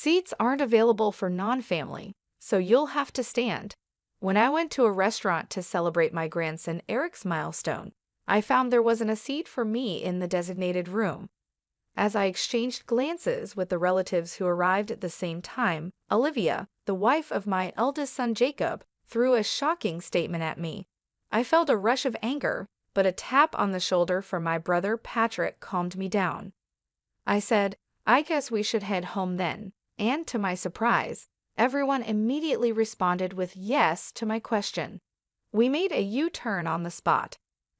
Seats aren't available for non-family, so you'll have to stand. When I went to a restaurant to celebrate my grandson Eric's milestone, I found there wasn't a seat for me in the designated room. As I exchanged glances with the relatives who arrived at the same time, Olivia, the wife of my eldest son Jacob, threw a shocking statement at me. I felt a rush of anger, but a tap on the shoulder from my brother Patrick calmed me down. I said, "I guess we should head home then," and to my surprise, everyone immediately responded with yes to my question. We made a U-turn on the spot.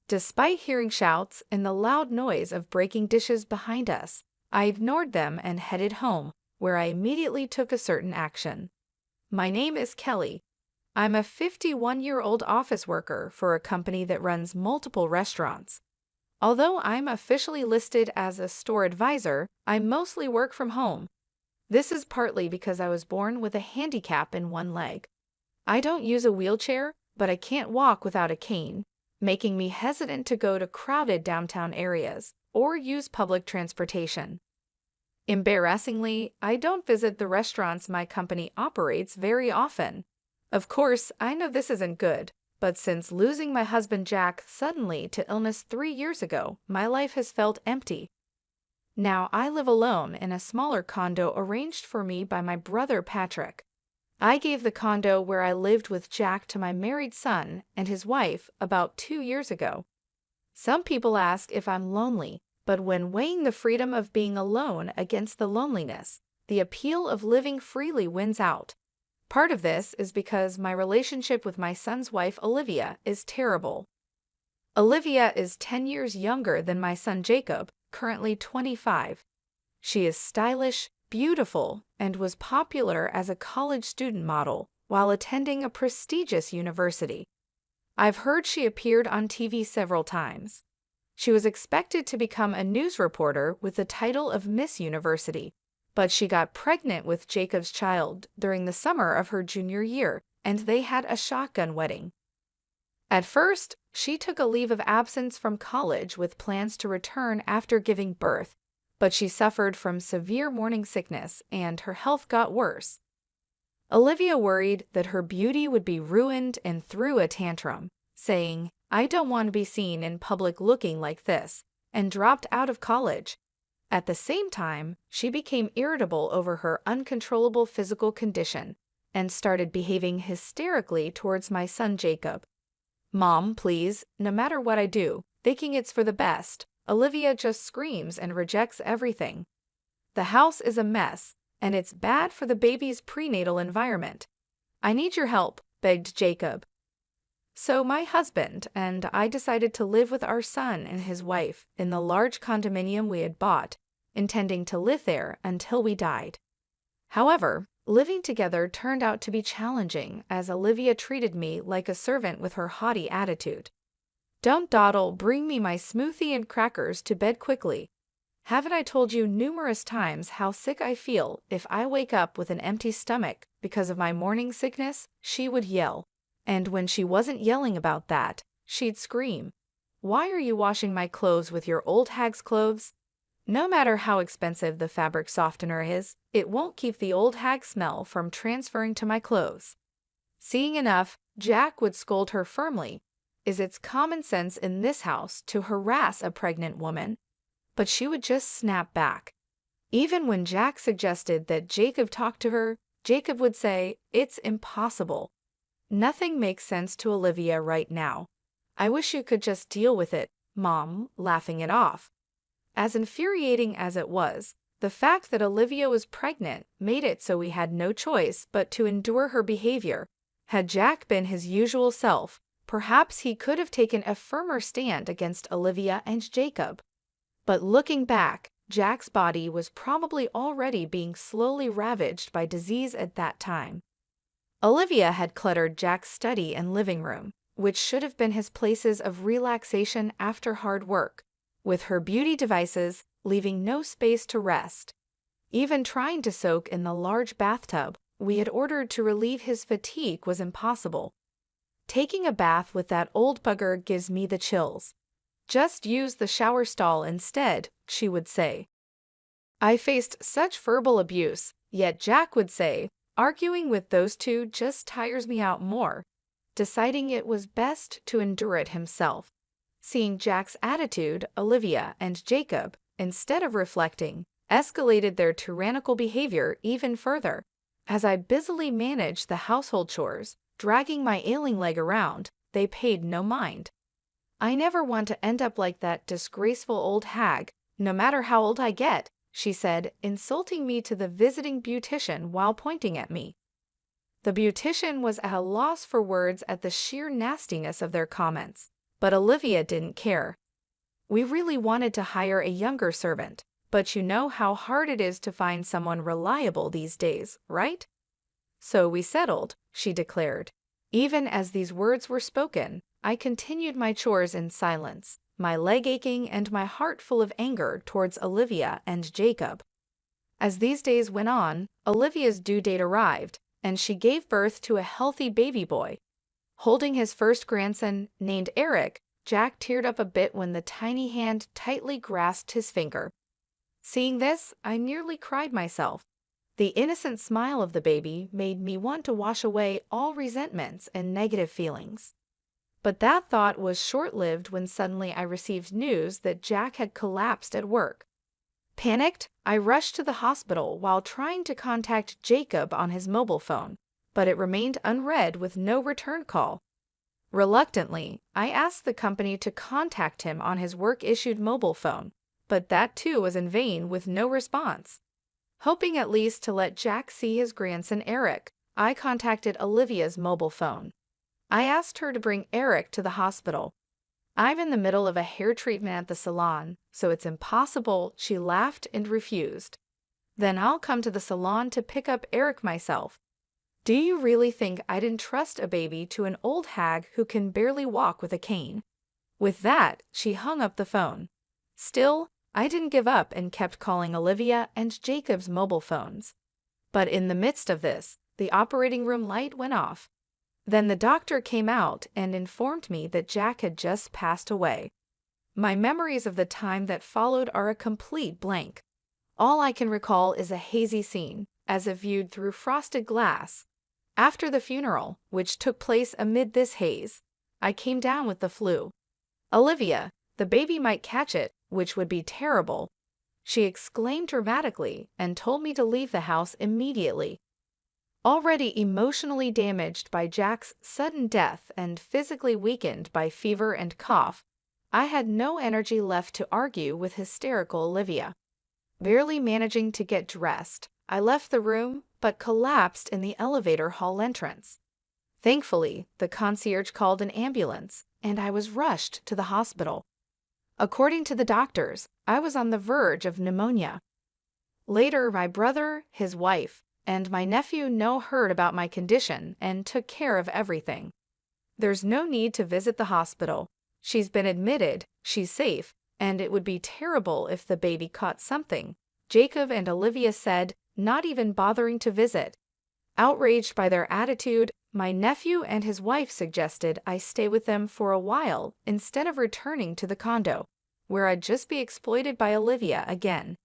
Despite hearing shouts and the loud noise of breaking dishes behind us, I ignored them and headed home, where I immediately took a certain action. My name is Kelly. I'm a 51-year-old office worker for a company that runs multiple restaurants. Although I'm officially listed as a store advisor, I mostly work from home. This is partly because I was born with a handicap in one leg. I don't use a wheelchair, but I can't walk without a cane, making me hesitant to go to crowded downtown areas or use public transportation. Embarrassingly, I don't visit the restaurants my company operates very often. Of course, I know this isn't good, but since losing my husband Jack suddenly to illness 3 years ago, my life has felt empty. Now I live alone in a smaller condo arranged for me by my brother Patrick. I gave the condo where I lived with Jack to my married son and his wife about 2 years ago. Some people ask if I'm lonely, but when weighing the freedom of being alone against the loneliness, the appeal of living freely wins out. Part of this is because my relationship with my son's wife Olivia is terrible. Olivia is 10 years younger than my son Jacob, currently 25. She is stylish, beautiful, and was popular as a college student model while attending a prestigious university. I've heard she appeared on TV several times. She was expected to become a news reporter with the title of Miss University, but she got pregnant with Jacob's child during the summer of her junior year, and they had a shotgun wedding. At first, she took a leave of absence from college with plans to return after giving birth, but she suffered from severe morning sickness and her health got worse. Olivia worried that her beauty would be ruined and threw a tantrum, saying, "I don't want to be seen in public looking like this," and dropped out of college. At the same time, she became irritable over her uncontrollable physical condition and started behaving hysterically towards my son Jacob. "Mom, please, no matter what I do, thinking it's for the best," Olivia just screams and rejects everything. "The house is a mess, and it's bad for the baby's prenatal environment. I need your help," begged Jacob. So my husband and I decided to live with our son and his wife in the large condominium we had bought, intending to live there until we died. However, living together turned out to be challenging as Olivia treated me like a servant with her haughty attitude. "Don't dawdle, bring me my smoothie and crackers to bed quickly. Haven't I told you numerous times how sick I feel if I wake up with an empty stomach because of my morning sickness?" she would yell. And when she wasn't yelling about that, she'd scream, "Why are you washing my clothes with your old hag's clothes? No matter how expensive the fabric softener is, it won't keep the old hag smell from transferring to my clothes." Seeing enough, Jack would scold her firmly. Is it's common sense in this house to harass a pregnant woman? But she would just snap back. Even when Jack suggested that Jacob talk to her, Jacob would say, "It's impossible." Nothing makes sense to Olivia right now. "I wish you could just deal with it, Mom," laughing it off. As infuriating as it was, the fact that Olivia was pregnant made it so we had no choice but to endure her behavior. Had Jack been his usual self, perhaps he could have taken a firmer stand against Olivia and Jacob. But looking back, Jack's body was probably already being slowly ravaged by disease at that time. Olivia had cluttered Jack's study and living room, which should have been his places of relaxation after hard work, with her beauty devices, leaving no space to rest. Even trying to soak in the large bathtub we had ordered to relieve his fatigue was impossible. "Taking a bath with that old bugger gives me the chills. Just use the shower stall instead," she would say. I faced such verbal abuse Yet Jack would say, arguing with those two just tires me out more, deciding it was best to endure it himself. Seeing Jack's attitude, Olivia and Jacob, instead of reflecting, escalated their tyrannical behavior even further. As I busily managed the household chores, dragging my ailing leg around, they paid no mind. "I never want to end up like that disgraceful old hag, no matter how old I get," she said, insulting me to the visiting beautician while pointing at me. The beautician was at a loss for words at the sheer nastiness of their comments, but Olivia didn't care. "We really wanted to hire a younger servant, but you know how hard it is to find someone reliable these days, right? So we settled," she declared. Even as these words were spoken, I continued my chores in silence, my leg aching and my heart full of anger towards Olivia and Jacob. As these days went on, Olivia's due date arrived, and she gave birth to a healthy baby boy. Holding his first grandson, named Eric, Jack teared up a bit when the tiny hand tightly grasped his finger. Seeing this, I nearly cried myself. The innocent smile of the baby made me want to wash away all resentments and negative feelings. But that thought was short-lived when suddenly I received news that Jack had collapsed at work. Panicked, I rushed to the hospital while trying to contact Jacob on his mobile phone, but it remained unread with no return call. Reluctantly, I asked the company to contact him on his work-issued mobile phone, but that too was in vain with no response. Hoping at least to let Jack see his grandson Eric, I contacted Olivia's mobile phone. I asked her to bring Eric to the hospital. "I'm in the middle of a hair treatment at the salon, so it's impossible," she laughed and refused. "Then I'll come to the salon to pick up Eric myself." Do you really think I'd entrust a baby to an old hag who can barely walk with a cane? With that, she hung up the phone. Still, I didn't give up and kept calling Olivia and Jacob's mobile phones. But in the midst of this, the operating room light went off. Then the doctor came out and informed me that Jack had just passed away. My memories of the time that followed are a complete blank. All I can recall is a hazy scene, as if viewed through frosted glass. After the funeral, which took place amid this haze, I came down with the flu. "Olivia, the baby might catch it, which would be terrible," she exclaimed dramatically and told me to leave the house immediately. Already emotionally damaged by Jack's sudden death and physically weakened by fever and cough, I had no energy left to argue with hysterical Olivia. Barely managing to get dressed, I left the room but collapsed in the elevator hall entrance. Thankfully, the concierge called an ambulance, and I was rushed to the hospital. According to the doctors, I was on the verge of pneumonia. Later, my brother, his wife, and my nephew heard about my condition and took care of everything. "There's no need to visit the hospital. She's been admitted, she's safe, and it would be terrible if the baby caught something," Jacob and Olivia said, not even bothering to visit. Outraged by their attitude, my nephew and his wife suggested I stay with them for a while instead of returning to the condo, where I'd just be exploited by Olivia again.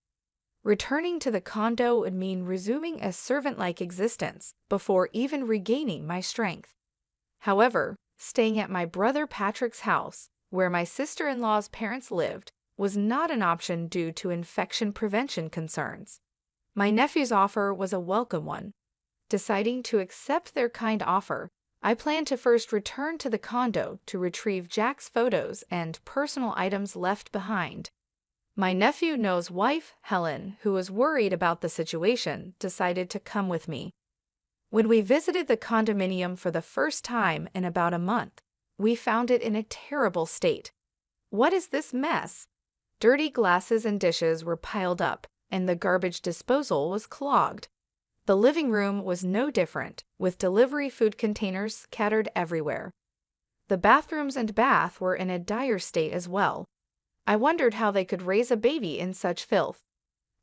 Returning to the condo would mean resuming a servant-like existence before even regaining my strength. However, staying at my brother Patrick's house, where my sister-in-law's parents lived, was not an option due to infection prevention concerns. My nephew's offer was a welcome one. Deciding to accept their kind offer, I planned to first return to the condo to retrieve Jack's photos and personal items left behind. My nephew's wife, Helen, who was worried about the situation, decided to come with me. When we visited the condominium for the first time in about a month, we found it in a terrible state. What is this mess? Dirty glasses and dishes were piled up, and the garbage disposal was clogged. The living room was no different, with delivery food containers scattered everywhere. The bathrooms and bath were in a dire state as well. I wondered how they could raise a baby in such filth.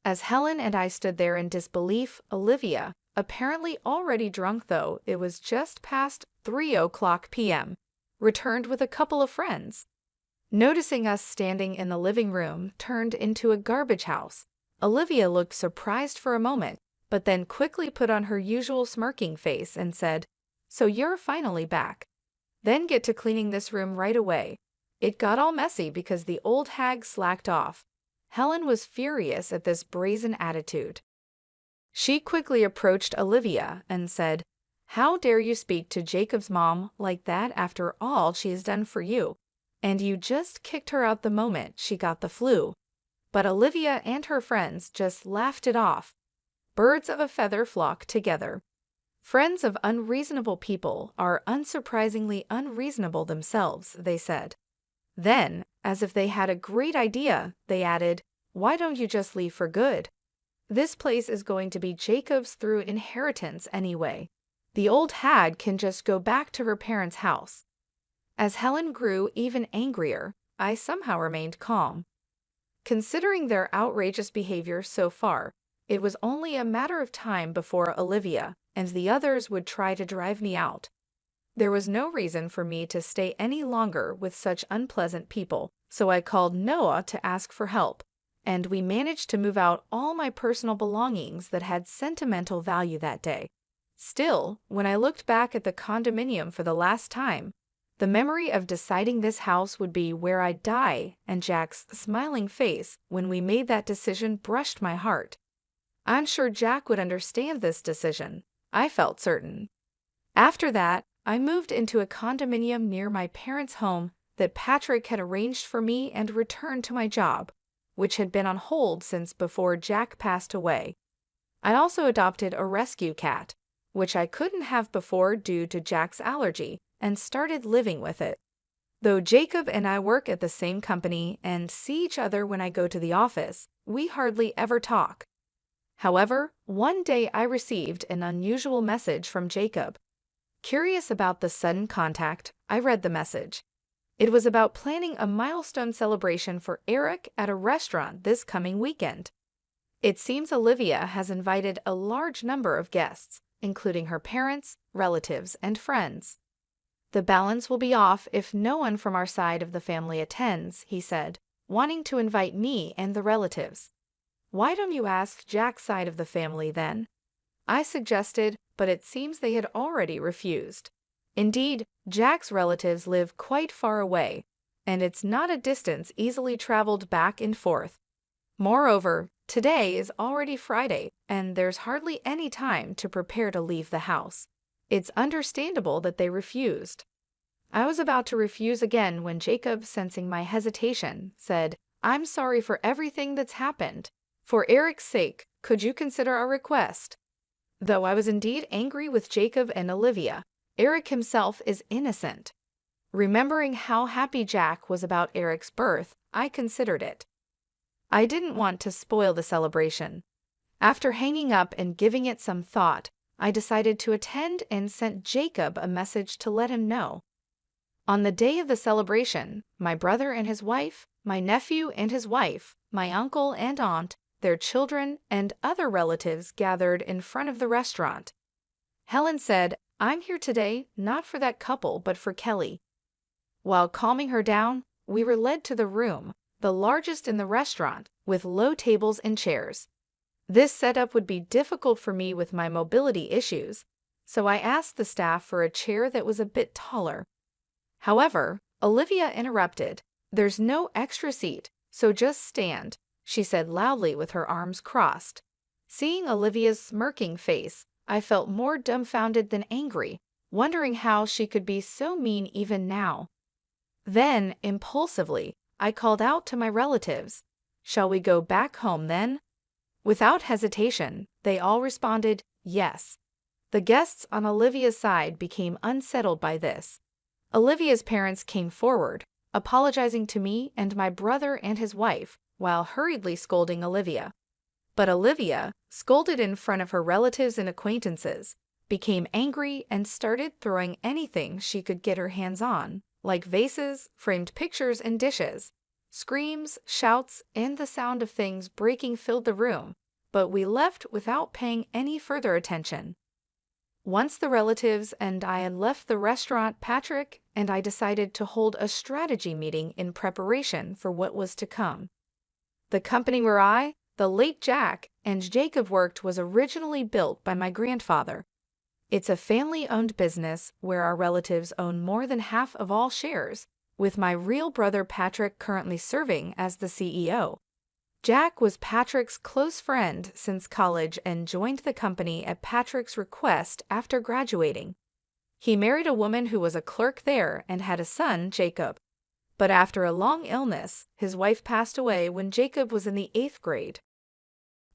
As Helen and I stood there in disbelief, Olivia, apparently already drunk though it was just past 3:00 p.m., returned with a couple of friends. Noticing us standing in the living room turned into a garbage house, Olivia looked surprised for a moment, but then quickly put on her usual smirking face and said, "So you're finally back. Then get to cleaning this room right away." It got all messy because the old hag slacked off. Helen was furious at this brazen attitude. She quickly approached Olivia and said, "How dare you speak to Jacob's mom like that after all she has done for you? And you just kicked her out the moment she got the flu." But Olivia and her friends just laughed it off. Birds of a feather flock together. Friends of unreasonable people are unsurprisingly unreasonable themselves, they said. Then, as if they had a great idea, they added, "Why don't you just leave for good? This place is going to be Jacob's through inheritance anyway. The old hag can just go back to her parents' house." As Helen grew even angrier, I somehow remained calm. Considering their outrageous behavior so far, it was only a matter of time before Olivia and the others would try to drive me out. There was no reason for me to stay any longer with such unpleasant people, so I called Noah to ask for help, and we managed to move out all my personal belongings that had sentimental value that day. Still, when I looked back at the condominium for the last time, the memory of deciding this house would be where I'd die and Jack's smiling face when we made that decision brushed my heart. I'm sure Jack would understand this decision, I felt certain. After that, I moved into a condominium near my parents' home that Patrick had arranged for me and returned to my job, which had been on hold since before Jack passed away. I also adopted a rescue cat, which I couldn't have before due to Jack's allergy, and started living with it. Though Jacob and I work at the same company and see each other when I go to the office, we hardly ever talk. However, one day I received an unusual message from Jacob. Curious about the sudden contact, I read the message. It was about planning a milestone celebration for Eric at a restaurant this coming weekend. It seems Olivia has invited a large number of guests, including her parents, relatives, and friends. "The balance will be off if no one from our side of the family attends," he said, wanting to invite me and the relatives. "Why don't you ask Jack's side of the family then?" I suggested, but it seems they had already refused. Indeed, Jack's relatives live quite far away, and it's not a distance easily traveled back and forth. Moreover, today is already Friday, and there's hardly any time to prepare to leave the house. It's understandable that they refused. I was about to refuse again when Jacob, sensing my hesitation, said, "I'm sorry for everything that's happened. For Eric's sake, could you consider our request?" Though I was indeed angry with Jacob and Olivia, Eric himself is innocent. Remembering how happy Jack was about Eric's birth, I considered it. I didn't want to spoil the celebration. After hanging up and giving it some thought, I decided to attend and sent Jacob a message to let him know. On the day of the celebration, my brother and his wife, my nephew and his wife, my uncle and aunt, their children, and other relatives gathered in front of the restaurant. Helen said, "I'm here today, not for that couple, but for Kelly." While calming her down, we were led to the room, the largest in the restaurant, with low tables and chairs. This setup would be difficult for me with my mobility issues, so I asked the staff for a chair that was a bit taller. However, Olivia interrupted. "There's no extra seat, so just stand," she said loudly with her arms crossed. Seeing Olivia's smirking face, I felt more dumbfounded than angry, wondering how she could be so mean even now. Then, impulsively, I called out to my relatives, "Shall we go back home then?" Without hesitation, they all responded, "Yes." The guests on Olivia's side became unsettled by this. Olivia's parents came forward, apologizing to me and my brother and his wife, while hurriedly scolding Olivia. But Olivia, scolded in front of her relatives and acquaintances, became angry and started throwing anything she could get her hands on, like vases, framed pictures, and dishes. Screams, shouts, and the sound of things breaking filled the room, but we left without paying any further attention. Once the relatives and I had left the restaurant, Patrick and I decided to hold a strategy meeting in preparation for what was to come. The company where I, the late Jack and Jacob worked was originally built by my grandfather. It's a family-owned business where our relatives own more than half of all shares, with my real brother Patrick currently serving as the CEO. Jack was Patrick's close friend since college and joined the company at Patrick's request after graduating. He married a woman who was a clerk there and had a son, Jacob. But after a long illness, his wife passed away when Jacob was in the 8th grade.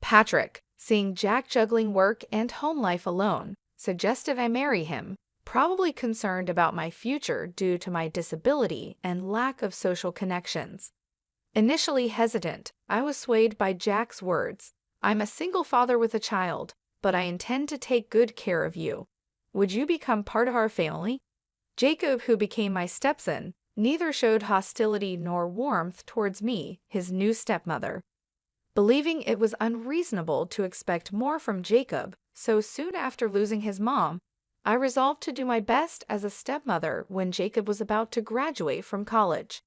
Patrick, seeing Jack juggling work and home life alone, suggested I marry him, probably concerned about my future due to my disability and lack of social connections. Initially hesitant, I was swayed by Jack's words. "I'm a single father with a child, but I intend to take good care of you. Would you become part of our family?" Jacob, who became my stepson, neither showed hostility nor warmth towards me, his new stepmother. Believing it was unreasonable to expect more from Jacob so soon after losing his mom, I resolved to do my best as a stepmother when Jacob was about to graduate from college.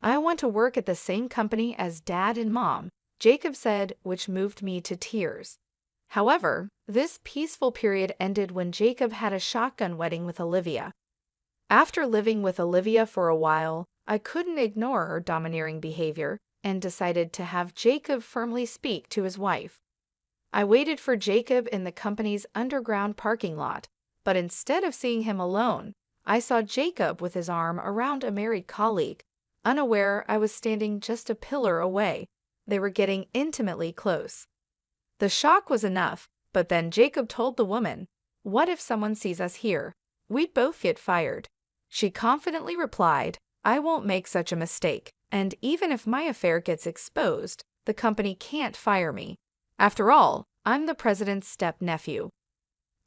"I want to work at the same company as Dad and Mom," Jacob said, which moved me to tears. However, this peaceful period ended when Jacob had a shotgun wedding with Olivia. After living with Olivia for a while, I couldn't ignore her domineering behavior and decided to have Jacob firmly speak to his wife. I waited for Jacob in the company's underground parking lot, but instead of seeing him alone, I saw Jacob with his arm around a married colleague, unaware I was standing just a pillar away. They were getting intimately close. The shock was enough, but then Jacob told the woman, "What if someone sees us here? We'd both get fired." She confidently replied, "I won't make such a mistake, and even if my affair gets exposed, the company can't fire me. After all, I'm the president's step-nephew."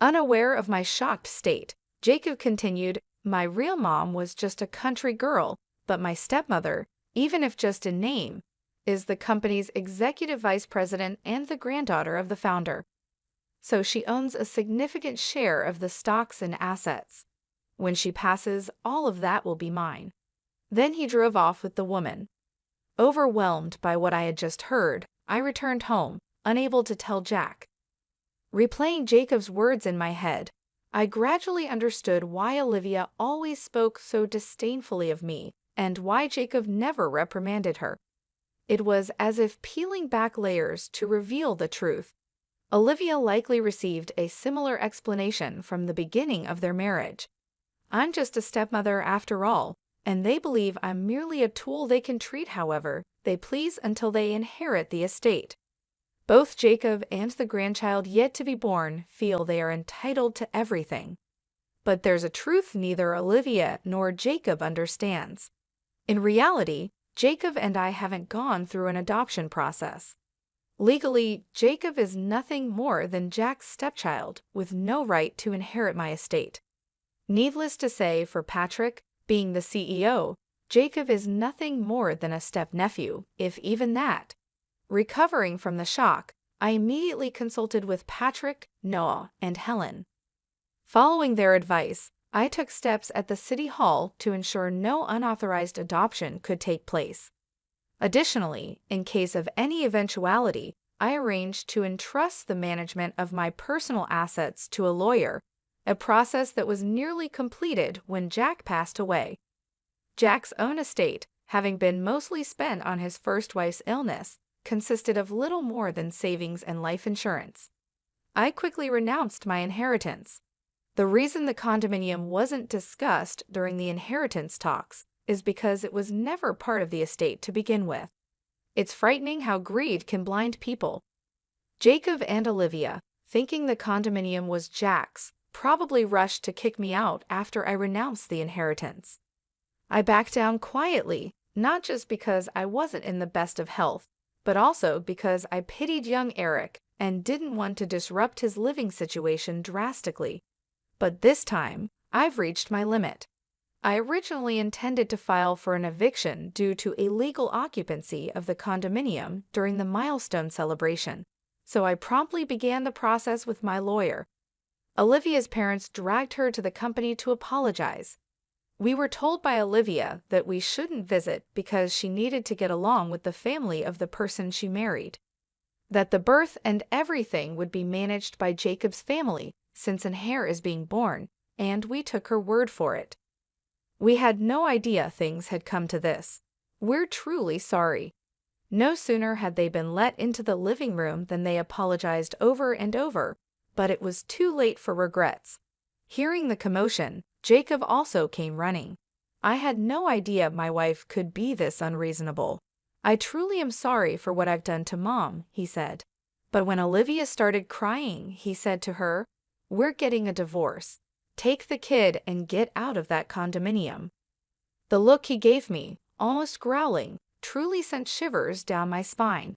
Unaware of my shocked state, Jacob continued, "My real mom was just a country girl, but my stepmother, even if just in name, is the company's executive vice president and the granddaughter of the founder. So she owns a significant share of the stocks and assets. When she passes, all of that will be mine." Then he drove off with the woman. Overwhelmed by what I had just heard, I returned home, unable to tell Jack. Replaying Jacob's words in my head, I gradually understood why Olivia always spoke so disdainfully of me and why Jacob never reprimanded her. It was as if peeling back layers to reveal the truth. Olivia likely received a similar explanation from the beginning of their marriage. I'm just a stepmother after all, and they believe I'm merely a tool they can treat however they please until they inherit the estate. Both Jacob and the grandchild yet to be born feel they are entitled to everything. But there's a truth neither Olivia nor Jacob understands. In reality, Jacob and I haven't gone through an adoption process. Legally, Jacob is nothing more than Jack's stepchild with no right to inherit my estate. Needless to say, for Patrick, being the CEO, Jacob is nothing more than a step-nephew, if even that. Recovering from the shock, I immediately consulted with Patrick, Noah, and Helen. Following their advice, I took steps at the City Hall to ensure no unauthorized adoption could take place. Additionally, in case of any eventuality, I arranged to entrust the management of my personal assets to a lawyer, a process that was nearly completed when Jack passed away. Jack's own estate, having been mostly spent on his first wife's illness, consisted of little more than savings and life insurance. I quickly renounced my inheritance. The reason the condominium wasn't discussed during the inheritance talks is because it was never part of the estate to begin with. It's frightening how greed can blind people. Jacob and Olivia, thinking the condominium was Jack's, probably rushed to kick me out after I renounced the inheritance. I backed down quietly, not just because I wasn't in the best of health, but also because I pitied young Eric and didn't want to disrupt his living situation drastically. But this time, I've reached my limit. I originally intended to file for an eviction due to illegal occupancy of the condominium during the milestone celebration, so I promptly began the process with my lawyer. Olivia's parents dragged her to the company to apologize. We were told by Olivia that we shouldn't visit because she needed to get along with the family of the person she married. that the birth and everything would be managed by Jacob's family, since an heir is being born, and we took her word for it. We had no idea things had come to this. We're truly sorry. No sooner had they been let into the living room than they apologized over and over, but it was too late for regrets. Hearing the commotion, Jacob also came running. I had no idea my wife could be this unreasonable. I truly am sorry for what I've done to Mom, he said. But when Olivia started crying, he said to her, "We're getting a divorce. Take the kid and get out of that condominium." The look he gave me, almost growling, truly sent shivers down my spine.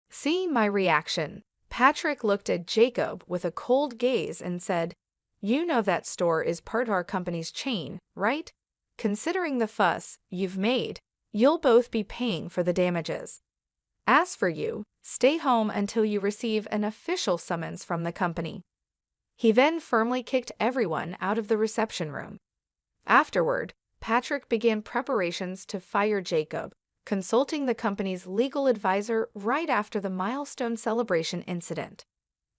Seeing my reaction, Patrick looked at Jacob with a cold gaze and said, "You know that store is part of our company's chain, right? Considering the fuss you've made, you'll both be paying for the damages. As for you, stay home until you receive an official summons from the company." He then firmly kicked everyone out of the reception room. Afterward, Patrick began preparations to fire Jacob, consulting the company's legal advisor right after the milestone celebration incident.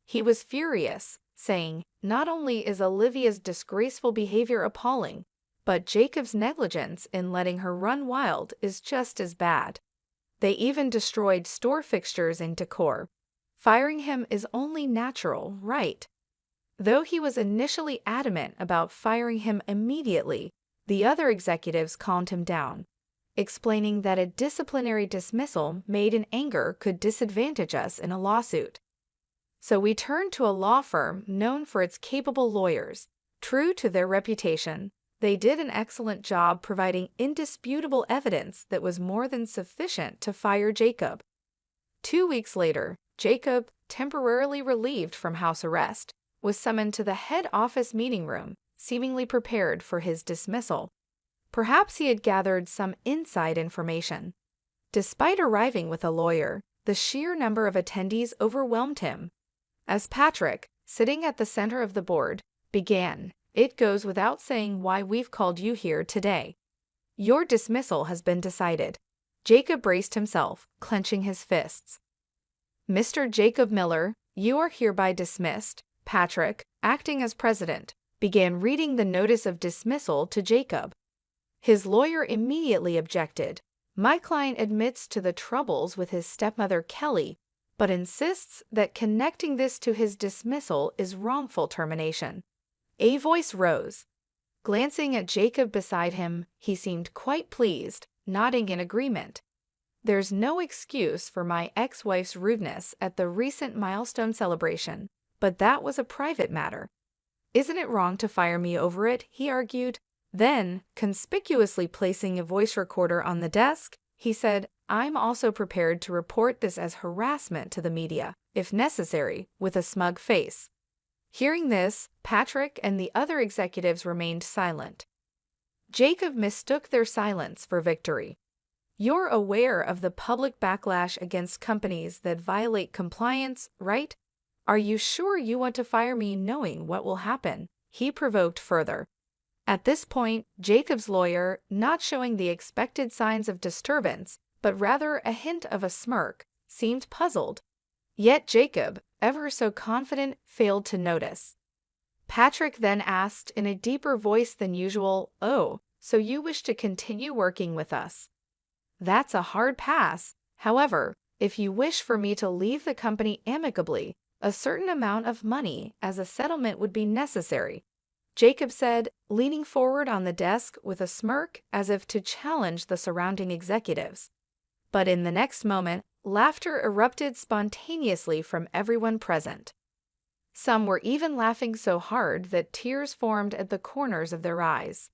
He was furious, saying, "Not only is Olivia's disgraceful behavior appalling, but Jacob's negligence in letting her run wild is just as bad. They even destroyed store fixtures and decor. Firing him is only natural, right?" Though he was initially adamant about firing him immediately, the other executives calmed him down, explaining that a disciplinary dismissal made in anger could disadvantage us in a lawsuit. So we turned to a law firm known for its capable lawyers. True to their reputation, they did an excellent job providing indisputable evidence that was more than sufficient to fire Jacob. 2 weeks later, Jacob, temporarily relieved from house arrest, was summoned to the head office meeting room, seemingly prepared for his dismissal. Perhaps he had gathered some inside information. Despite arriving with a lawyer, the sheer number of attendees overwhelmed him. As Patrick, sitting at the center of the board, began, "It goes without saying why we've called you here today. Your dismissal has been decided." Jacob braced himself, clenching his fists. "Mr. Jacob Miller, you are hereby dismissed." Patrick, acting as president, began reading the notice of dismissal to Jacob. His lawyer immediately objected. "My client admits to the troubles with his stepmother Kelly, but insists that connecting this to his dismissal is wrongful termination." A voice rose. Glancing at Jacob beside him, he seemed quite pleased, nodding in agreement. "There's no excuse for my ex-wife's rudeness at the recent milestone celebration, but that was a private matter. Isn't it wrong to fire me over it?" he argued. Then, conspicuously placing a voice recorder on the desk, he said, "I'm also prepared to report this as harassment to the media, if necessary," with a smug face. Hearing this, Patrick and the other executives remained silent. Jacob mistook their silence for victory. "You're aware of the public backlash against companies that violate compliance, right? Are you sure you want to fire me knowing what will happen?" he provoked further. At this point, Jacob's lawyer, not showing the expected signs of disturbance, but rather a hint of a smirk, seemed puzzled. Yet Jacob, ever so confident, failed to notice. Patrick then asked in a deeper voice than usual, "Oh, so you wish to continue working with us? That's a hard pass. However, if you wish for me to leave the company amicably, a certain amount of money as a settlement would be necessary," Jacob said, leaning forward on the desk with a smirk as if to challenge the surrounding executives. But in the next moment, laughter erupted spontaneously from everyone present. Some were even laughing so hard that tears formed at the corners of their eyes.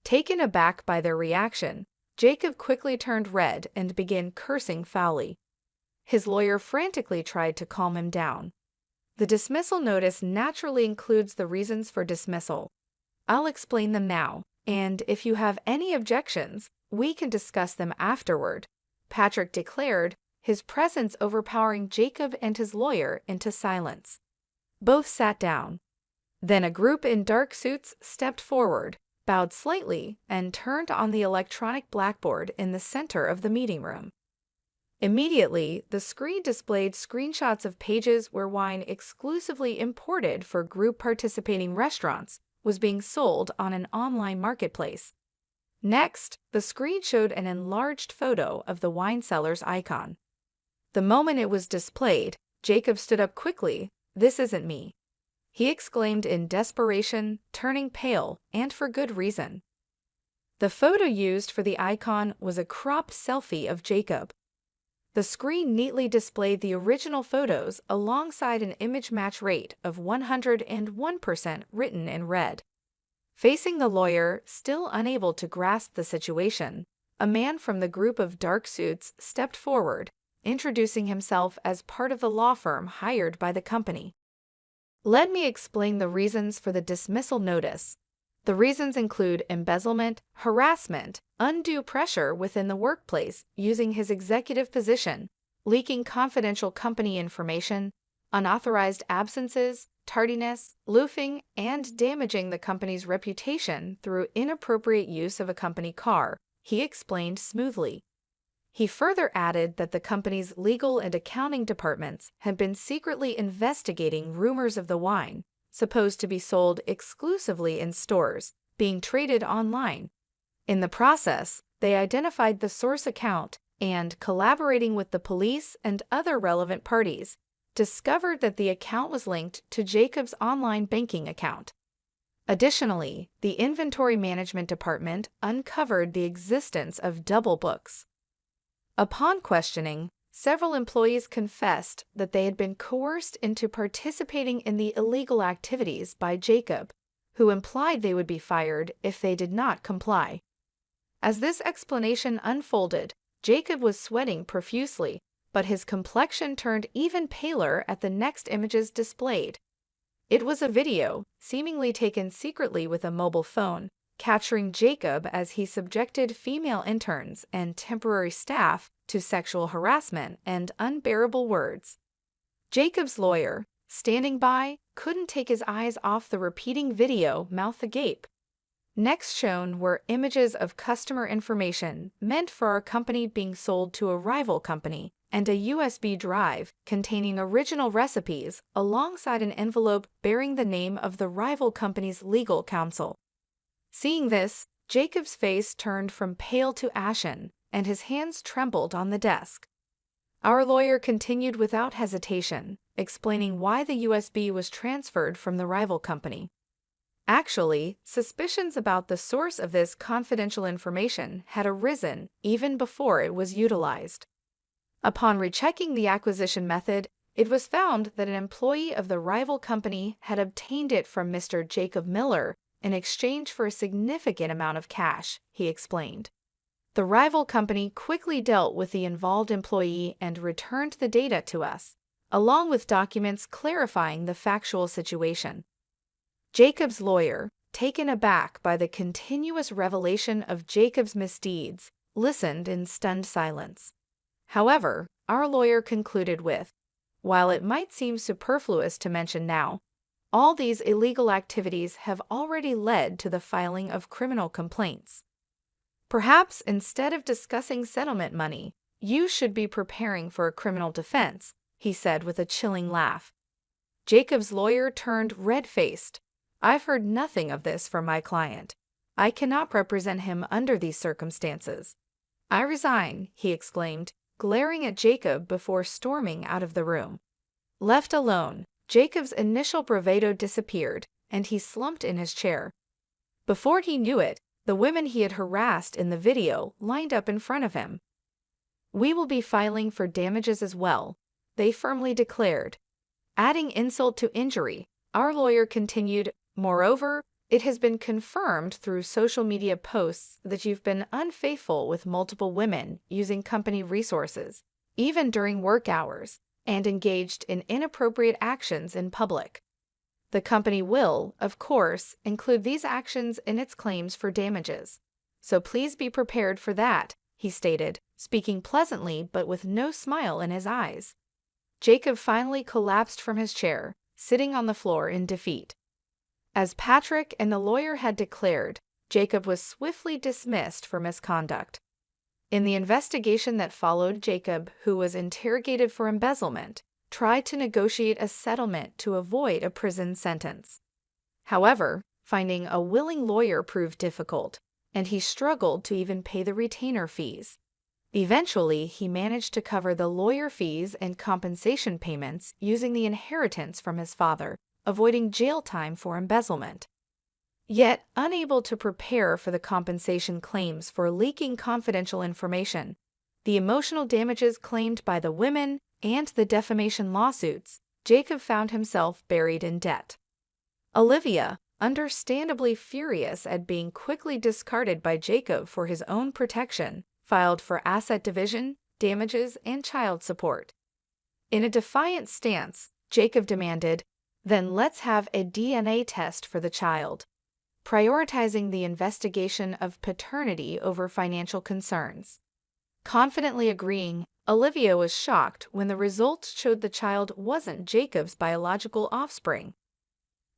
Taken aback by their reaction, Jacob quickly turned red and began cursing foully. His lawyer frantically tried to calm him down. "The dismissal notice naturally includes the reasons for dismissal. I'll explain them now, and if you have any objections, we can discuss them afterward," Patrick declared, his presence overpowering Jacob and his lawyer into silence. Both sat down. Then a group in dark suits stepped forward, bowed slightly, and turned on the electronic blackboard in the center of the meeting room. Immediately, the screen displayed screenshots of pages where wine exclusively imported for group participating restaurants was being sold on an online marketplace. Next, the screen showed an enlarged photo of the wine seller's icon. The moment it was displayed, Jacob stood up quickly. "This isn't me," he exclaimed in desperation, turning pale, and for good reason. The photo used for the icon was a cropped selfie of Jacob. The screen neatly displayed the original photos alongside an image match rate of 101% written in red. Facing the lawyer, still unable to grasp the situation, a man from the group of dark suits stepped forward, introducing himself as part of the law firm hired by the company. "Let me explain the reasons for the dismissal notice. The reasons include embezzlement, harassment, undue pressure within the workplace using his executive position, leaking confidential company information, unauthorized absences, tardiness, loafing, and damaging the company's reputation through inappropriate use of a company car," he explained smoothly. He further added that the company's legal and accounting departments had been secretly investigating rumors of the wine, supposed to be sold exclusively in stores, being traded online. In the process, they identified the source account and, collaborating with the police and other relevant parties, discovered that the account was linked to Jacob's online banking account. Additionally, the inventory management department uncovered the existence of double books. Upon questioning, several employees confessed that they had been coerced into participating in the illegal activities by Jacob, who implied they would be fired if they did not comply. As this explanation unfolded, Jacob was sweating profusely, but his complexion turned even paler at the next images displayed. It was a video, seemingly taken secretly with a mobile phone, capturing Jacob as he subjected female interns and temporary staff to sexual harassment and unbearable words. Jacob's lawyer, standing by, couldn't take his eyes off the repeating video, mouth agape. Next shown were images of customer information meant for our company being sold to a rival company, and a USB drive containing original recipes alongside an envelope bearing the name of the rival company's legal counsel. Seeing this, Jacob's face turned from pale to ashen, and his hands trembled on the desk. Our lawyer continued without hesitation, explaining why the USB was transferred from the rival company. Actually, suspicions about the source of this confidential information had arisen even before it was utilized. Upon rechecking the acquisition method, it was found that an employee of the rival company had obtained it from Mr. Jacob Miller in exchange for a significant amount of cash, he explained. The rival company quickly dealt with the involved employee and returned the data to us, along with documents clarifying the factual situation. Jacob's lawyer, taken aback by the continuous revelation of Jacob's misdeeds, listened in stunned silence. However, our lawyer concluded with, "While it might seem superfluous to mention now, all these illegal activities have already led to the filing of criminal complaints. Perhaps instead of discussing settlement money, you should be preparing for a criminal defense," he said with a chilling laugh. Jacob's lawyer turned red-faced. "I've heard nothing of this from my client. I cannot represent him under these circumstances. I resign," he exclaimed, glaring at Jacob before storming out of the room. Left alone, Jacob's initial bravado disappeared, and he slumped in his chair. Before he knew it, the women he had harassed in the video lined up in front of him. "We will be filing for damages as well," they firmly declared. Adding insult to injury, our lawyer continued, "Moreover, it has been confirmed through social media posts that you've been unfaithful with multiple women using company resources, even during work hours, and engaged in inappropriate actions in public. The company will, of course, include these actions in its claims for damages. So please be prepared for that," he stated, speaking pleasantly but with no smile in his eyes. Jacob finally collapsed from his chair, sitting on the floor in defeat. As Patrick and the lawyer had declared, Jacob was swiftly dismissed for misconduct. In the investigation that followed, Jacob, who was interrogated for embezzlement, tried to negotiate a settlement to avoid a prison sentence. However, finding a willing lawyer proved difficult, and he struggled to even pay the retainer fees. Eventually, he managed to cover the lawyer fees and compensation payments using the inheritance from his father, avoiding jail time for embezzlement. Yet, unable to prepare for the compensation claims for leaking confidential information, the emotional damages claimed by the women, and the defamation lawsuits, Jacob found himself buried in debt. Olivia, understandably furious at being quickly discarded by Jacob for his own protection, filed for asset division, damages, and child support. In a defiant stance, Jacob demanded, "Then let's have a DNA test for the child," prioritizing the investigation of paternity over financial concerns. Confidently agreeing, Olivia was shocked when the results showed the child wasn't Jacob's biological offspring.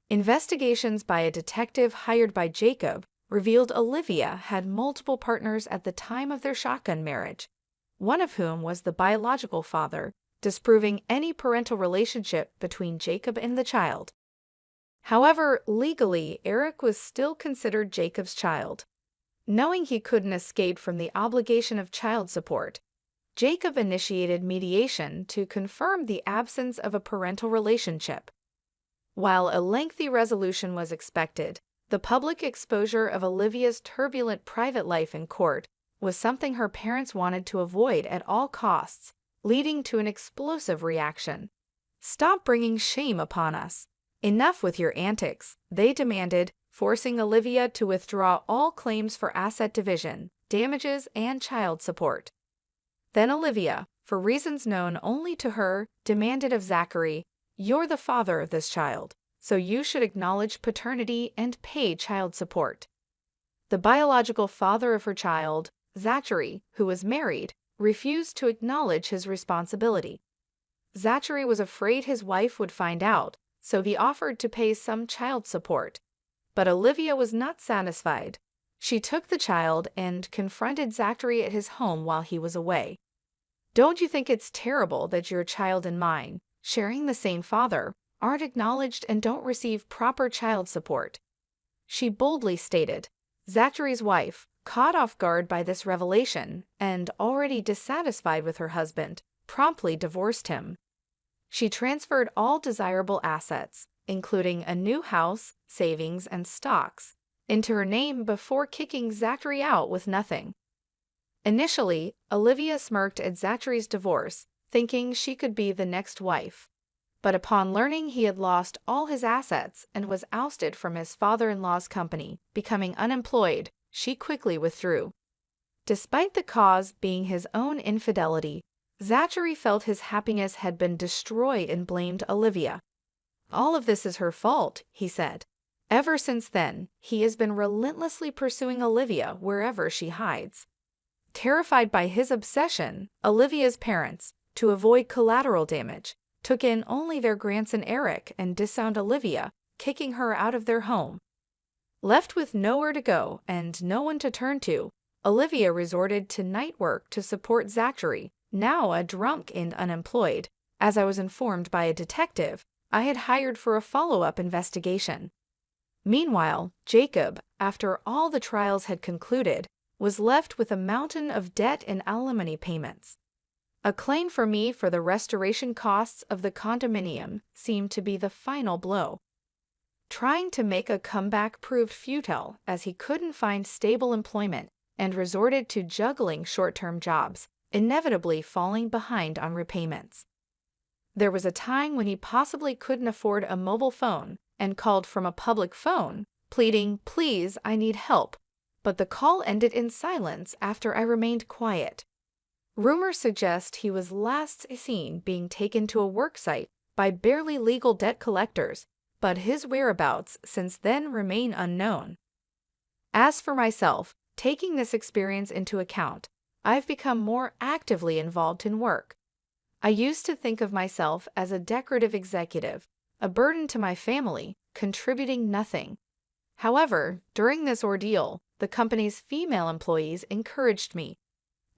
Investigations by a detective hired by Jacob revealed Olivia had multiple partners at the time of their shotgun marriage, one of whom was the biological father, disproving any parental relationship between Jacob and the child. However, legally, Eric was still considered Jacob's child. Knowing he couldn't escape from the obligation of child support, Jacob initiated mediation to confirm the absence of a parental relationship. While a lengthy resolution was expected, the public exposure of Olivia's turbulent private life in court was something her parents wanted to avoid at all costs, leading to an explosive reaction. "Stop bringing shame upon us. Enough with your antics," they demanded, forcing Olivia to withdraw all claims for asset division, damages, and child support. Then Olivia, for reasons known only to her, demanded of Zachary, "You're the father of this child, so you should acknowledge paternity and pay child support." The biological father of her child, Zachary, who was married, refused to acknowledge his responsibility. Zachary was afraid his wife would find out, so he offered to pay some child support. But Olivia was not satisfied. She took the child and confronted Zachary at his home while he was away. "Don't you think it's terrible that your child and mine, sharing the same father, aren't acknowledged and don't receive proper child support?" she boldly stated. Zachary's wife, caught off guard by this revelation and already dissatisfied with her husband, promptly divorced him. She transferred all desirable assets, including a new house, savings, and stocks, into her name before kicking Zachary out with nothing. Initially, Olivia smirked at Zachary's divorce, thinking she could be the next wife. But upon learning he had lost all his assets and was ousted from his father-in-law's company, becoming unemployed, she quickly withdrew. Despite the cause being his own infidelity, Zachary felt his happiness had been destroyed and blamed Olivia. "All of this is her fault," he said. Ever since then, he has been relentlessly pursuing Olivia wherever she hides. Terrified by his obsession, Olivia's parents, to avoid collateral damage, took in only their grandson Eric and disowned Olivia, kicking her out of their home. Left with nowhere to go and no one to turn to, Olivia resorted to night work to support Zachary, now a drunk and unemployed, as I was informed by a detective I had hired for a follow-up investigation. Meanwhile, Jacob, after all the trials had concluded, was left with a mountain of debt and alimony payments. A claim for me for the restoration costs of the condominium seemed to be the final blow. Trying to make a comeback proved futile as he couldn't find stable employment and resorted to juggling short-term jobs, inevitably falling behind on repayments. There was a time when he possibly couldn't afford a mobile phone and called from a public phone, pleading, "Please, I need help," but the call ended in silence after I remained quiet. Rumors suggest he was last seen being taken to a work site by barely legal debt collectors, but his whereabouts since then remain unknown. As for myself, taking this experience into account, I've become more actively involved in work. I used to think of myself as a decorative executive, a burden to my family, contributing nothing. However, during this ordeal, the company's female employees encouraged me.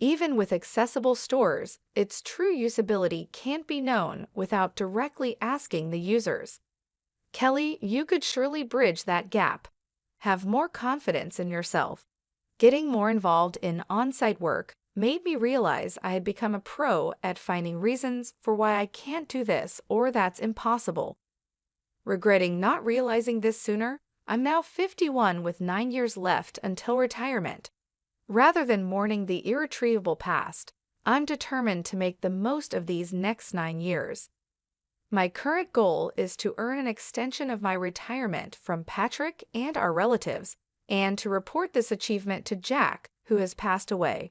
Even with accessible stores, its true usability can't be known without directly asking the users. Kelly, you could surely bridge that gap. Have more confidence in yourself. Getting more involved in on-site work made me realize I had become a pro at finding reasons for why I can't do this or that's impossible. Regretting not realizing this sooner, I'm now 51 with 9 years left until retirement. Rather than mourning the irretrievable past, I'm determined to make the most of these next 9 years. My current goal is to earn an extension of my retirement from Patrick and our relatives, and to report this achievement to Jack, who has passed away.